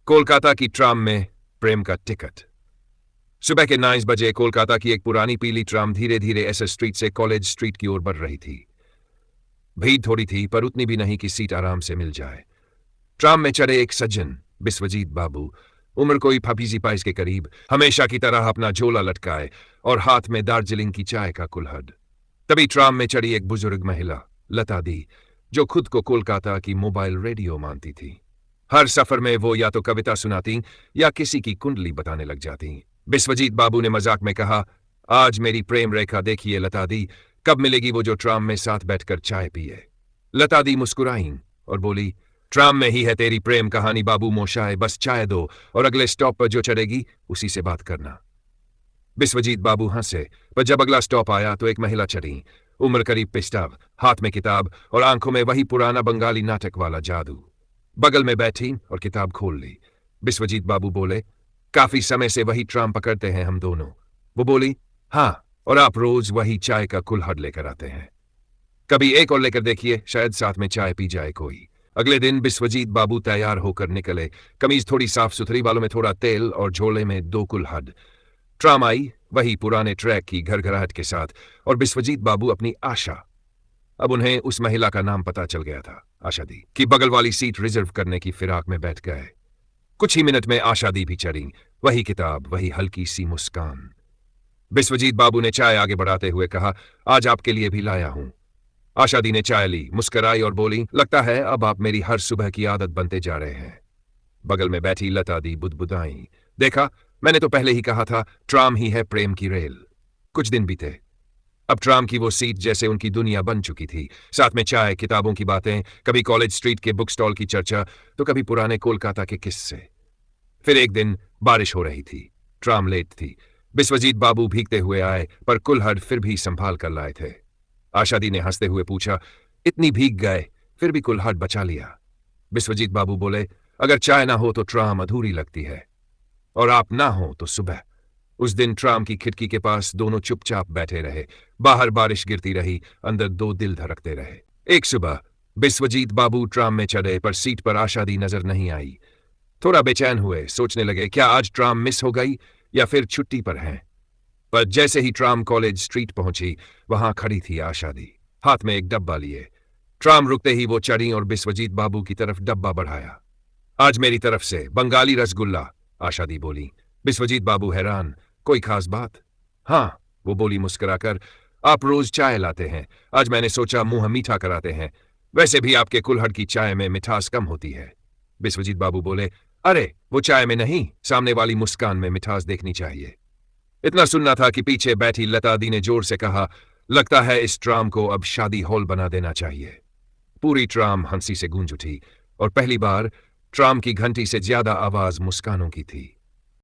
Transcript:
कोलकाता की ट्राम में प्रेम का टिकट। सुबह के 9 बजे कोलकाता की एक पुरानी पीली ट्राम धीरे धीरे एसएस स्ट्रीट से कॉलेज स्ट्रीट की ओर बढ़ रही थी। भीड़ थोड़ी थी पर उतनी भी नहीं कि सीट आराम से मिल जाए। ट्राम में चढ़े एक सज्जन बिस्वजीत बाबू, उम्र कोई 55 के करीब, हमेशा की तरह अपना झोला लटकाए और हाथ में दार्जिलिंग की चाय का कुल्हड़। तभी ट्राम में चढ़ी एक बुजुर्ग महिला लता दी, जो खुद को कोलकाता की मोबाइल रेडियो मानती थी। हर सफर में वो या तो कविता सुनाती या किसी की कुंडली बताने लग जाती। बिस्वजीत बाबू ने मजाक में कहा, आज मेरी प्रेम रेखा देखिए लता दी, कब मिलेगी वो जो ट्राम में साथ बैठकर चाय पिए। लता दी मुस्कुराई और बोली, ट्राम में ही है तेरी प्रेम कहानी बाबू मोशाय, बस चाय दो और अगले स्टॉप पर जो चढ़ेगी उसी से बात करना। बिस्वजीत बाबू हंसे, पर जब अगला स्टॉप आया तो एक महिला चढ़ी, उम्र करीब पिस्ताव, हाथ में किताब और आंखों में वही पुराना बंगाली नाटक वाला जादू। बगल में बैठी और किताब खोल ली। बिस्वजीत बाबू बोले, काफी समय से वही ट्राम पकड़ते हैं हम दोनों। वो बोली, हाँ, और आप रोज वही चाय का कुल्हड़ लेकर आते हैं। कभी एक और लेकर देखिए, शायद साथ में चाय पी जाए कोई। अगले दिन बिस्वजीत बाबू तैयार होकर निकले, कमीज थोड़ी साफ सुथरी, बालों में थोड़ा तेल और झोले में 2 कुल्हड़। ट्राम आई वही पुराने ट्रैक की घरघराहट के साथ और बिस्वजीत बाबू अपनी आशा, अब उन्हें उस महिला का नाम पता चल गया था, आशा दी, की बगल वाली सीट रिजर्व करने की फिराक में बैठ गए। कुछ ही मिनट में आशा दी भी चढ़ी, वही किताब, वही हल्की सी मुस्कान। बिस्वजीत बाबू ने चाय आगे बढ़ाते हुए कहा, आज आपके लिए भी लाया हूं। आशा दी ने चाय ली, मुस्कुराई और बोली, लगता है अब आप मेरी हर सुबह की आदत बनते जा रहे हैं। बगल में बैठी लता दी बुदबुदाई, देखा, मैंने तो पहले ही कहा था, ट्राम ही है प्रेम की रेल। कुछ दिन बीते, अब ट्राम की वो सीट जैसे उनकी दुनिया बन चुकी थी। साथ में चाय, किताबों की बातें, कभी कॉलेज स्ट्रीट के बुक स्टॉल की चर्चा, तो कभी पुराने कोलकाता के किस्से। फिर एक दिन बारिश हो रही थी, ट्राम लेट थी। बिस्वजीत बाबू भीगते हुए आए, पर कुल्हड़ फिर भी संभाल कर लाए थे। आशा दी ने हंसते हुए पूछा, इतनी भीग गए फिर भी कुल्हड़ बचा लिया? बिस्वजीत बाबू बोले, अगर चाय ना हो तो ट्राम अधूरी लगती है, और आप ना हो तो सुबह। उस दिन ट्राम की खिड़की के पास दोनों चुपचाप बैठे रहे। बाहर बारिश गिरती रही, अंदर 2 दिल धड़कते रहे। एक सुबह बिस्वजीत बाबू ट्राम में चढ़े, पर सीट पर आशा दी नजर नहीं आई। थोड़ा बेचैन हुए, सोचने लगे, क्या आज ट्राम मिस हो गई या फिर छुट्टी पर हैं। पर जैसे ही ट्राम कॉलेज स्ट्रीट पहुंची, वहां खड़ी थी आशा दी, हाथ में एक डब्बा लिए। ट्राम रुकते ही वो चढ़ी और बिस्वजीत बाबू की तरफ डब्बा बढ़ाया। आज मेरी तरफ से बंगाली रसगुल्ला, आशा दी बोली। बिस्वजीत बाबू हैरान, कोई खास बात? हाँ, वो बोली मुस्कुराकर, आप रोज चाय लाते हैं, आज मैंने सोचा मुंह मीठा कराते हैं। वैसे भी आपके कुल्हड़ की चाय में मिठास कम होती है। बिस्वजीत बाबू बोले, अरे वो चाय में नहीं, सामने वाली मुस्कान में मिठास देखनी चाहिए। इतना सुनना था कि पीछे बैठी लता दी ने जोर से कहा, लगता है इस ट्राम को अब शादी हॉल बना देना चाहिए। पूरी ट्राम हंसी से गूंज उठी और पहली बार ट्राम की घंटी से ज्यादा आवाज मुस्कानों की थी।